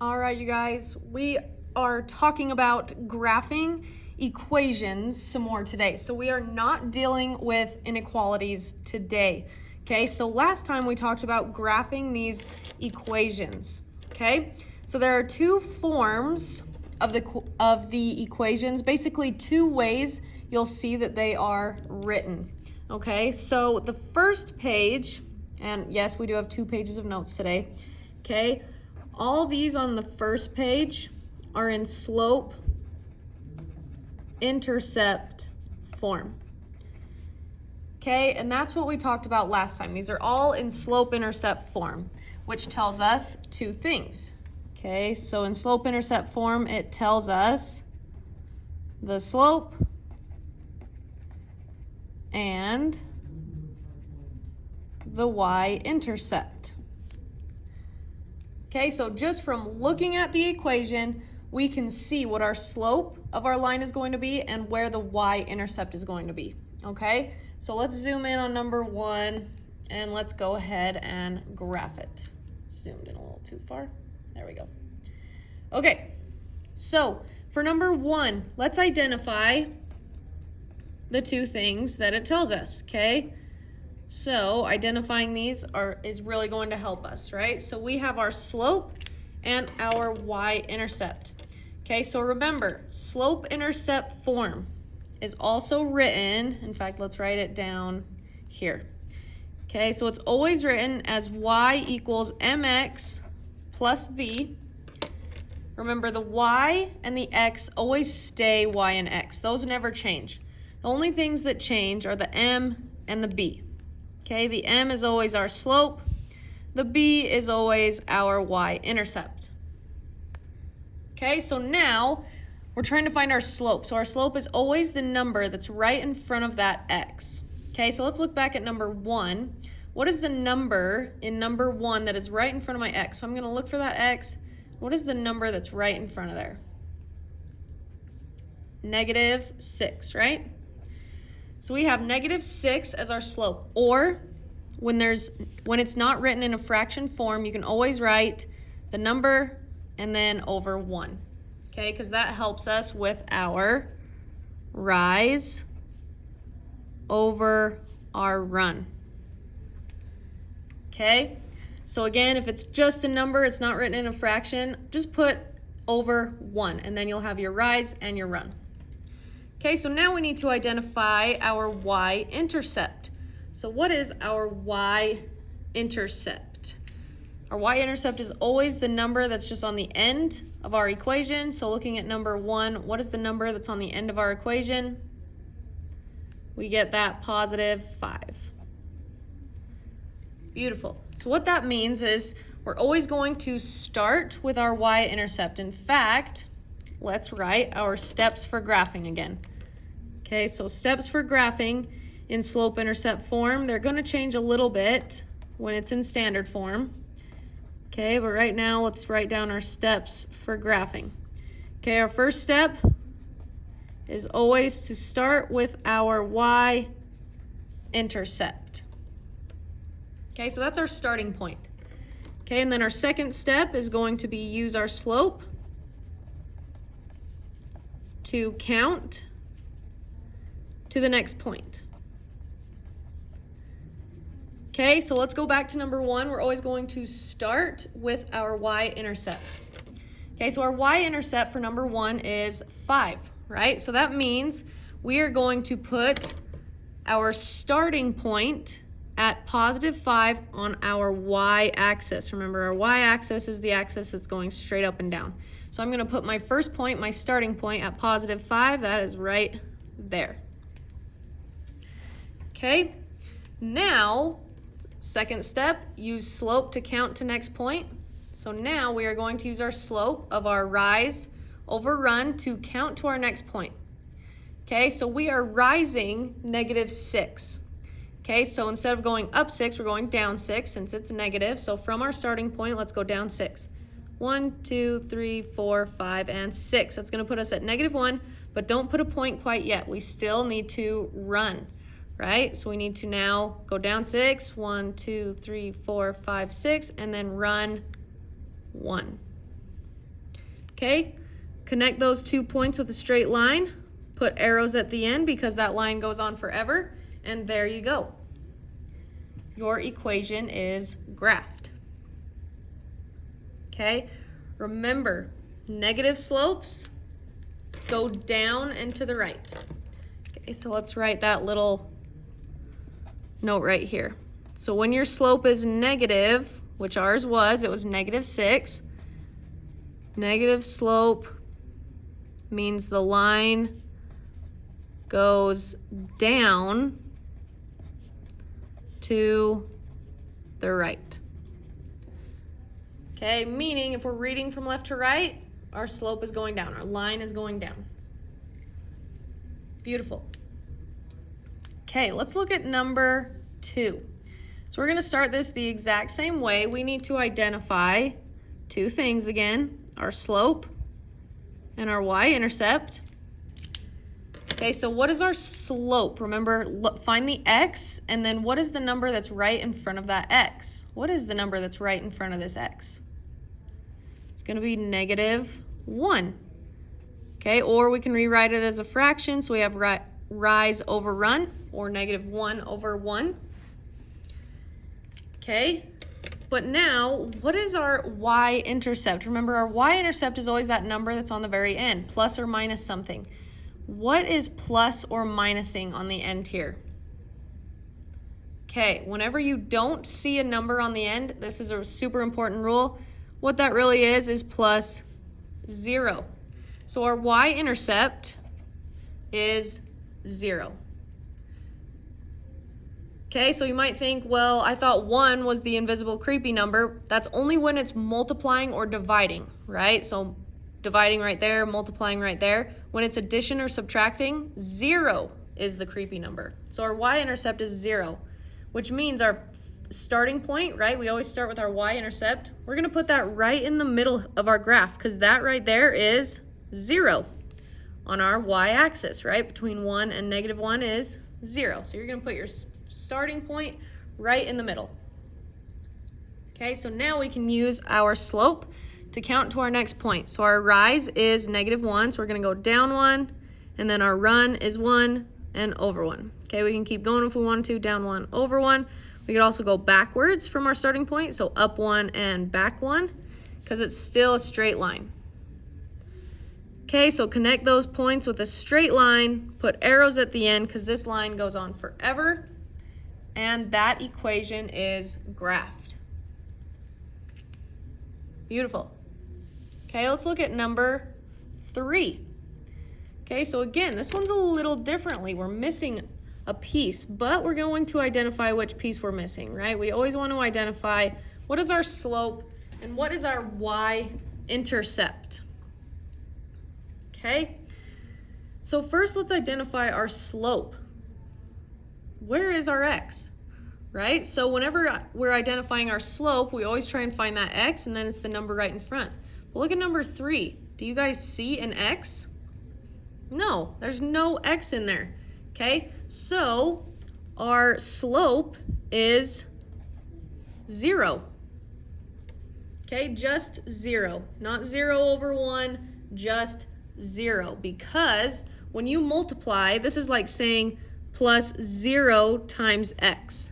All right, you guys, we are talking about graphing equations some more today. So we are not dealing with inequalities today. Okay, so last time we talked about graphing these equations. Okay, so there are two forms of the equations, basically two ways you'll see that they are written. Okay, so the first page, and yes, we do have 2 pages of notes today. Okay, all these on the first page are in slope intercept form. Okay, and that's what we talked about last time. These are all in slope intercept form, which tells us two things. Okay, so in slope intercept form, it tells us the slope and the y-intercept. Okay, so just from looking at the equation, we can see what our slope of our line is going to be and where the y-intercept is going to be. Okay, so let's zoom in on number 1 and let's go ahead and graph it. Zoomed in a little too far. There we go. Okay, so for number 1, let's identify the two things that it tells us, okay? So identifying these is really going to help us, right? So we have our slope and our y-intercept. Okay, so remember, slope-intercept form is also written, in fact, let's write it down here. Okay, so it's always written as y equals mx plus b. Remember, the y and the x always stay y and x. Those never change. The only things that change are the m and the b. Okay, the m is always our slope. The b is always our y-intercept. Okay, so now we're trying to find our slope. So our slope is always the number that's right in front of that x. Okay, so let's look back at number 1. What is the number in number 1 that is right in front of my x? So I'm going to look for that x. What is the number that's right in front of there? -6, right? So we have -6 as our slope, or when it's not written in a fraction form, you can always write the number and then over 1, okay? Because that helps us with our rise over our run, okay? So again, if it's just a number, it's not written in a fraction, just put over 1, and then you'll have your rise and your run. Okay, so now we need to identify our y-intercept. So what is our y-intercept? Our y-intercept is always the number that's just on the end of our equation. So looking at number 1, what is the number that's on the end of our equation? We get that +5. Beautiful. So what that means is we're always going to start with our y-intercept. In fact, let's write our steps for graphing again. Okay, so steps for graphing in slope-intercept form, they're going to change a little bit when it's in standard form. Okay, but right now let's write down our steps for graphing. Okay, our first step is always to start with our y-intercept. Okay, so that's our starting point. Okay, and then our second step is going to be use our slope to count to the next point. Okay, so let's go back to number 1. We're always going to start with our y-intercept. Okay, so our y-intercept for number 1 is 5, right? So that means we are going to put our starting point at +5 on our y-axis. Remember, our y-axis is the axis that's going straight up and down. So I'm going to put my first point, my starting point, at +5. That is right there. Okay, now, second step, use slope to count to next point. So now we are going to use our slope of our rise over run to count to our next point. Okay, so we are rising -6. Okay, so instead of going up 6, we're going down 6 since it's negative. So from our starting point, let's go down 6. 1, 2, 3, 4, 5, and 6. That's going to put us at -1, but don't put a point quite yet. We still need to run, right? So we need to now go down 6, 1, 2, 3, 4, 5, 6, and then run 1. Okay, connect those 2 points with a straight line, put arrows at the end because that line goes on forever, and there you go. Your equation is graphed. Okay, remember, negative slopes go down and to the right. Okay, so let's write that little note right here. So when your slope is negative, which ours was, it was -6. Negative slope means the line goes down to the right. Okay, meaning if we're reading from left to right, our slope is going down, our line is going down. Beautiful. Okay, let's look at number 2. So we're going to start this the exact same way. We need to identify 2 things again, our slope and our y-intercept. Okay, so what is our slope? Remember, find the x, and then what is the number that's right in front of that x? What is the number that's right in front of this x? It's going to be -1. Okay, or we can rewrite it as a fraction, so we have rise over run, or -1 over 1. Okay, but now, what is our y-intercept? Remember, our y-intercept is always that number that's on the very end, plus or minus something. What is plus or minusing on the end here? Okay, whenever you don't see a number on the end, this is a super important rule. What that really is plus 0. So our y-intercept is 0. Okay, so you might think, well, I thought 1 was the invisible creepy number. That's only when it's multiplying or dividing, right? So dividing right there, multiplying right there. When it's addition or subtracting, 0 is the creepy number. So our y-intercept is 0, which means our starting point, right? We always start with our y-intercept. We're going to put that right in the middle of our graph because that right there is 0 on our y-axis, right? Between 1 and -1 is 0. So you're going to put your starting point right in the middle. Okay, so now we can use our slope to count to our next point. So our rise is -1, so we're going to go down 1, and then our run is 1 and over 1. Okay, we can keep going if we want to, down 1, over 1. We could also go backwards from our starting point, so up 1 and back 1, because it's still a straight line. Okay, so connect those points with a straight line, put arrows at the end, because this line goes on forever, and that equation is graphed. Beautiful. Okay, let's look at number 3. Okay, so again, this one's a little differently. We're missing a piece, but we're going to identify which piece we're missing, right? We always want to identify what is our slope and what is our y-intercept. Okay, so first let's identify our slope. Where is our x, right? So whenever we're identifying our slope, we always try and find that x, and then it's the number right in front. But look at number 3. Do you guys see an x? No, there's no x in there. Okay, so our slope is 0. Okay, just 0. Not 0 over 1, just 0. Because when you multiply, this is like saying plus 0 times x.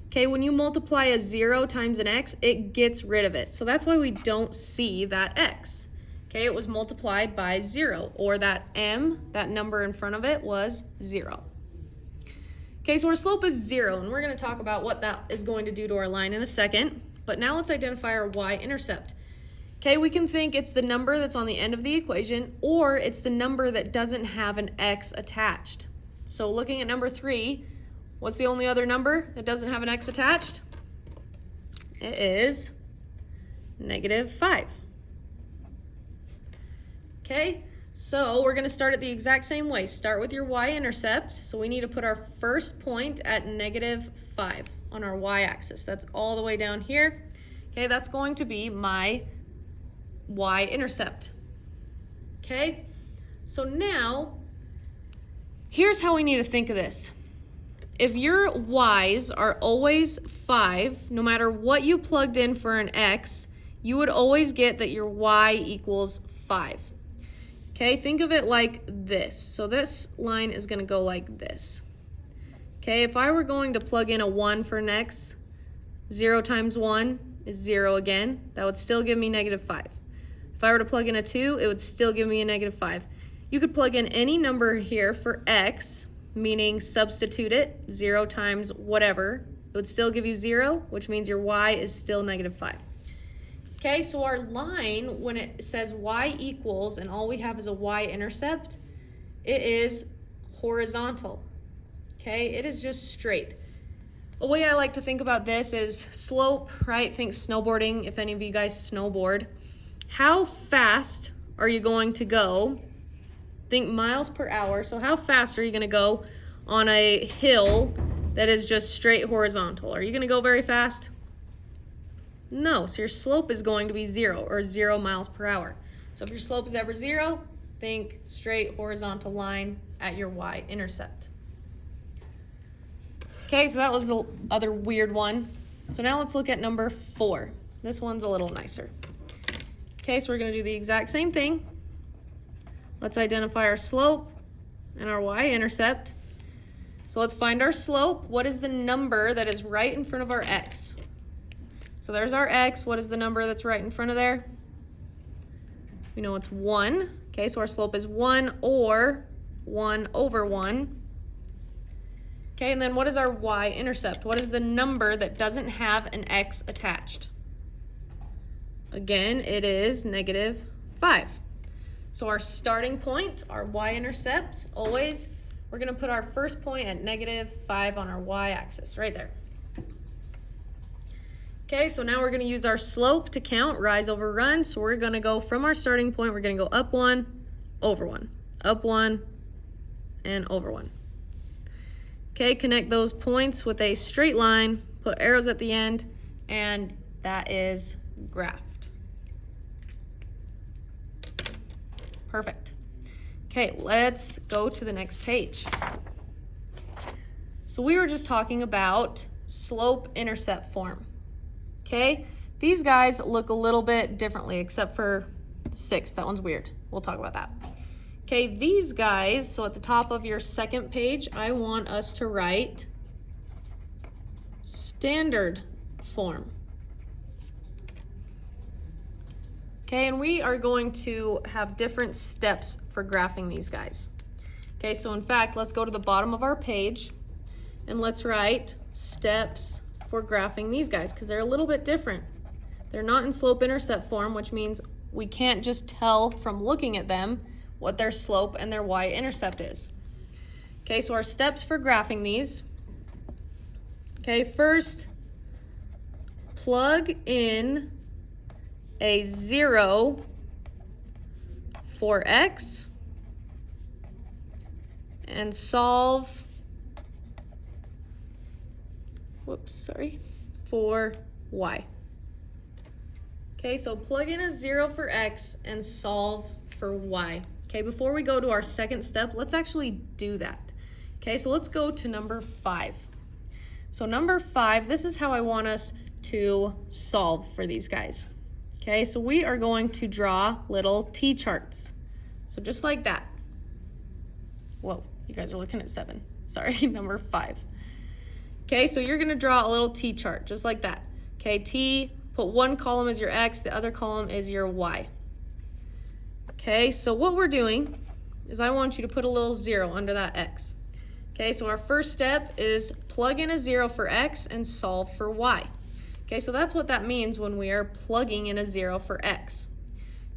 Okay, when you multiply a 0 times an x, it gets rid of it. So that's why we don't see that x. Okay, it was multiplied by 0, or that m, that number in front of it, was 0. Okay, so our slope is 0, and we're going to talk about what that is going to do to our line in a second. But now let's identify our y-intercept. Okay, we can think it's the number that's on the end of the equation, or it's the number that doesn't have an x attached. So looking at number 3, what's the only other number that doesn't have an x attached? It is -5. Okay, so we're going to start it the exact same way. Start with your y-intercept. So we need to put our first point at -5 on our y-axis. That's all the way down here. Okay, that's going to be my y-intercept. Okay, so now here's how we need to think of this. If your y's are always 5, no matter what you plugged in for an x, you would always get that your y equals 5. Okay, think of it like this. So this line is going to go like this. Okay, if I were going to plug in a 1 for next, 0 times 1 is 0 again. That would still give me -5. If I were to plug in a 2, it would still give me a -5. You could plug in any number here for x, meaning substitute it, 0 times whatever. It would still give you 0, which means your y is still -5. Okay, so our line, when it says y equals and all we have is a y-intercept, it is horizontal. Okay, it is just straight. A way I like to think about this is slope, right? Think snowboarding, if any of you guys snowboard. How fast are you going to go? Think miles per hour. So how fast are you going to go on a hill that is just straight horizontal? Are you going to go very fast? No, so your slope is going to be 0 or 0 miles per hour. So if your slope is ever 0, think straight horizontal line at your y-intercept. Okay, so that was the other weird one. So now let's look at number 4. This one's a little nicer. Okay, so we're going to do the exact same thing. Let's identify our slope and our y-intercept. So let's find our slope. What is the number that is right in front of our x? So there's our x. What is the number that's right in front of there? We know it's 1. Okay, so our slope is 1 or 1 over 1. Okay, and then what is our y-intercept? What is the number that doesn't have an x attached? Again, it is -5. So our starting point, our y-intercept, always, we're going to put our first point at -5 on our y-axis, right there. Okay, so now we're going to use our slope to count, rise over run. So we're going to go from our starting point, we're going to go up 1, over 1, up 1, and over 1. Okay, connect those points with a straight line, put arrows at the end, and that is graphed. Perfect. Okay, let's go to the next page. So we were just talking about slope-intercept form. Okay, these guys look a little bit differently except for 6. That one's weird. We'll talk about that. Okay, these guys, so at the top of your second page, I want us to write standard form. Okay, and we are going to have different steps for graphing these guys. Okay, so in fact, let's go to the bottom of our page and let's write steps for graphing these guys because they're a little bit different. They're not in slope-intercept form, which means we can't just tell from looking at them what their slope and their y-intercept is. Okay, so our steps for graphing these. Okay, first, plug in a 0 for x and solve for y. Okay, so plug in a 0 for x and solve for y. Okay, before we go to our second step, let's actually do that. Okay, so let's go to number 5. So number 5, this is how I want us to solve for these guys. Okay, so we are going to draw little t-charts. So just like that. Whoa, you guys are looking at 7. Sorry, number 5. Okay, so you're gonna draw a little t-chart, just like that. Okay, T, put one column as your X, the other column is your Y. Okay, so what we're doing is I want you to put a little 0 under that X. Okay, so our first step is plug in a 0 for X and solve for Y. Okay, so that's what that means when we are plugging in a 0 for X.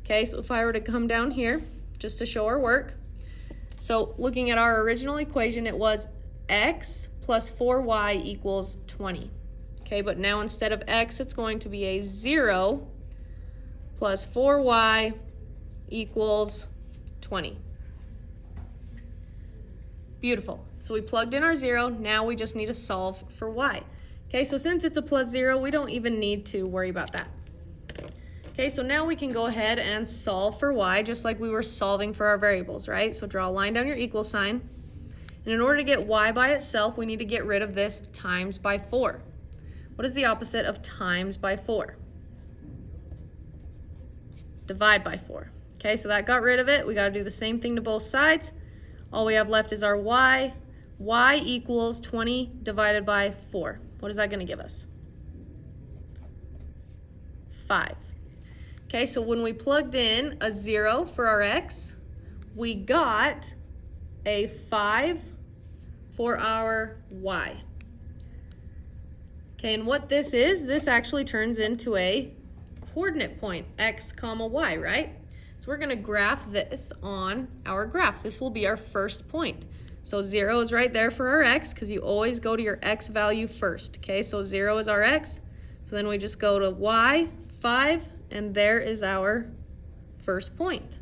Okay, so if I were to come down here, just to show our work. So looking at our original equation, it was X plus 4y equals 20. Okay, but now instead of X, it's going to be a 0 plus 4y equals 20. Beautiful. So we plugged in our 0, now we just need to solve for y. Okay, so since it's a plus 0, we don't even need to worry about that. Okay, so now we can go ahead and solve for y just like we were solving for our variables, right? So draw a line down your equal sign. And in order to get y by itself, we need to get rid of this times by 4. What is the opposite of times by 4? Divide by 4. Okay, so that got rid of it. We got to do the same thing to both sides. All we have left is our y. Y equals 20 divided by 4. What is that going to give us? 5. Okay, so when we plugged in a 0 for our x, we got a 5 for our y. Okay, and what this is, this actually turns into a coordinate point, x comma y, right? So we're going to graph this on our graph. This will be our first point. So 0 is right there for our x because you always go to your x value first. Okay, so 0 is our x. So then we just go to y, 5, and there is our first point.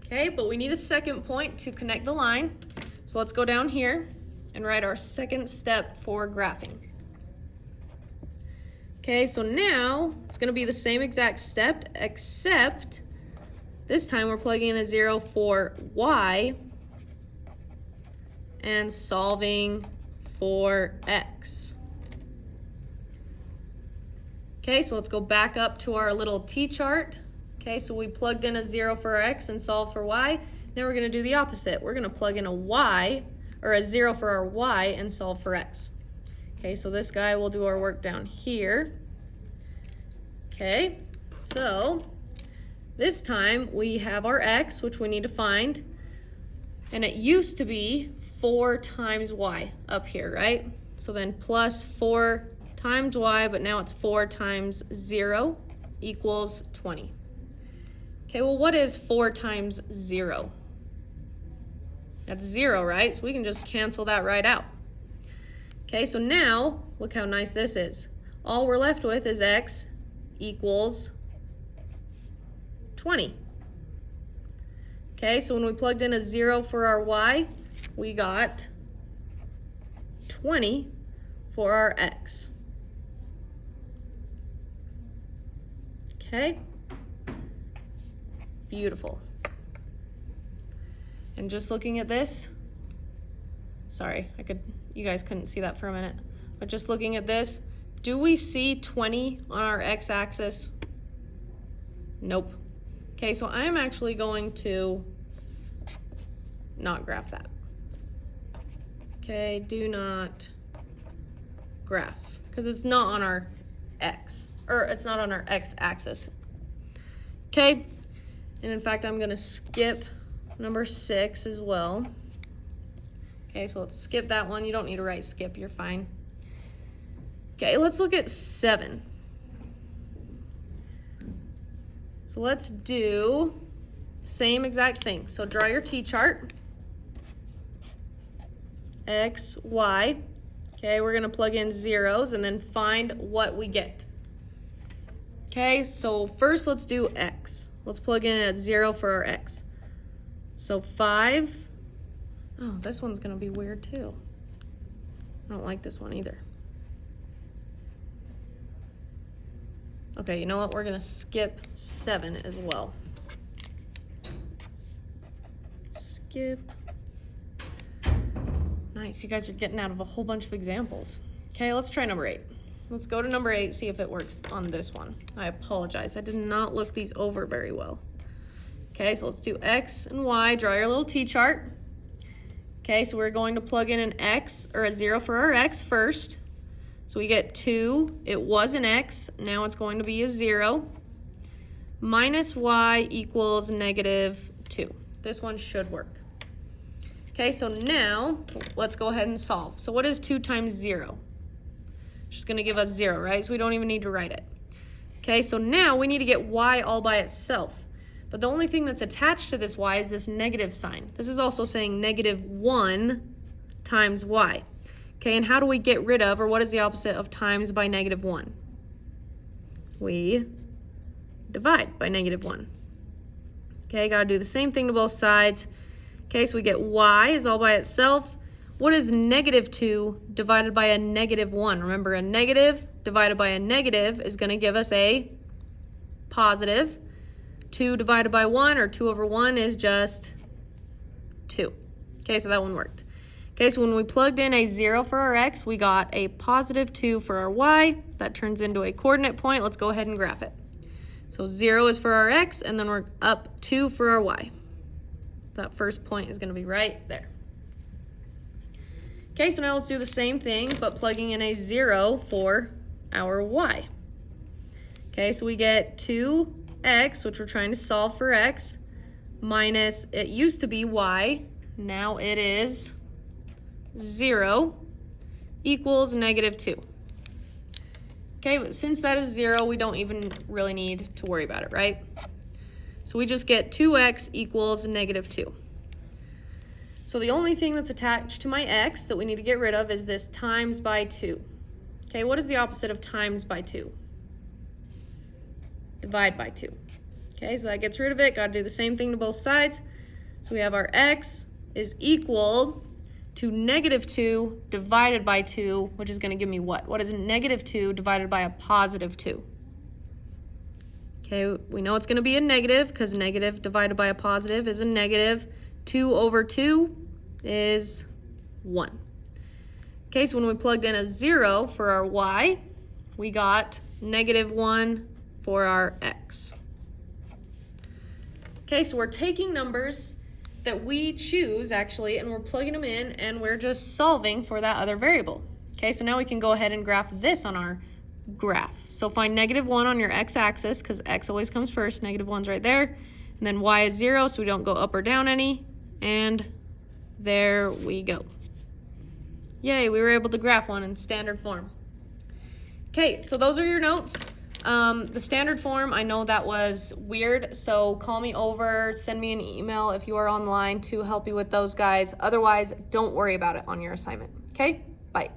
Okay, but we need a second point to connect the line. So let's go down here and write our second step for graphing. Okay, so now it's going to be the same exact step, except this time we're plugging in a 0 for y and solving for x. Okay, so let's go back up to our little t-chart. Okay, so we plugged in a 0 for our x and solved for y. Now we're going to do the opposite. We're going to plug in a y, or a 0 for our y, and solve for x. Okay, so this guy will do our work down here. Okay, so this time we have our x, which we need to find, and it used to be 4 times y up here, right? So then plus 4 times y, but now it's 4 times 0 equals 20. Okay, well, what is 4 times 0? That's 0, right? So we can just cancel that right out. Okay, so now, look how nice this is. All we're left with is x equals 20. Okay, so when we plugged in a 0 for our y, we got 20 for our x. Okay, beautiful. And just looking at this, sorry, you guys couldn't see that for a minute, but just looking at this, do we see 20 on our x-axis? Nope. Okay, so I'm actually going to not graph that. Okay, do not graph, because it's not on our x, or it's not on our x-axis. Okay, and in fact, I'm gonna skip number 6 as well. Okay, so let's skip that one. You don't need to write skip, you're fine. Okay, let's look at 7. So let's do same exact thing. So draw your t-chart. X, y. Okay, we're gonna plug in zeros and then find what we get. Okay, so first let's do x. Let's plug in at 0 for our x. So 5. Oh, this one's gonna be weird too. I don't like this one either. Okay, you know what? We're gonna skip 7 as well. Skip. Nice, you guys are getting out of a whole bunch of examples. Okay, let's try number 8. Let's go to number 8, see if it works on this one. I apologize, I did not look these over very well. Okay, so let's do x and y. Draw your little t-chart. Okay, so we're going to plug in an x, or a 0 for our x first. So we get 2, it was an x, now it's going to be a 0. Minus y equals -2. This one should work. Okay, so now let's go ahead and solve. So what is 2 times 0? Just gonna give us 0, right? So we don't even need to write it. Okay, so now we need to get y all by itself. But the only thing that's attached to this y is this negative sign. This is also saying -1 times y. Okay, and how do we get rid of, or what is the opposite of times by -1? We divide by -1. Okay, gotta do the same thing to both sides. Okay, so we get y is all by itself. What is -2 divided by a -1? Remember, a negative divided by a negative is gonna give us a positive. 2 divided by 1, or 2 over 1, is just 2. Okay, so that one worked. Okay, so when we plugged in a 0 for our x, we got a +2 for our y. That turns into a coordinate point. Let's go ahead and graph it. So 0 is for our x, and then we're up 2 for our y. That first point is going to be right there. Okay, so now let's do the same thing, but plugging in a 0 for our y. Okay, so we get 2x, which we're trying to solve for x, minus, it used to be y, now it is 0, equals -2. Okay, but since that is 0, we don't even really need to worry about it, right? So we just get 2x equals -2. So the only thing that's attached to my x that we need to get rid of is this times by 2. Okay, what is the opposite of times by 2? Divide by 2. Okay, so that gets rid of it. Got to do the same thing to both sides. So we have our x is equal to -2 divided by 2, which is going to give me what? What is -2 divided by a +2? Okay, we know it's going to be a negative because negative divided by a positive is a negative. 2 over 2 is 1. Okay, so when we plugged in a 0 for our y, we got -1 for our x. Okay, so we're taking numbers that we choose actually, and we're plugging them in, and we're just solving for that other variable. Okay, so now we can go ahead and graph this on our graph. So find -1 on your x-axis, because x always comes first. -1's right there, and then y is 0, so we don't go up or down any, and there we go. Yay, we were able to graph one in standard form. Okay, so those are your notes. The standard form, I know that was weird, so call me over, send me an email if you are online to help you with those guys. Otherwise, don't worry about it on your assignment. Okay, bye.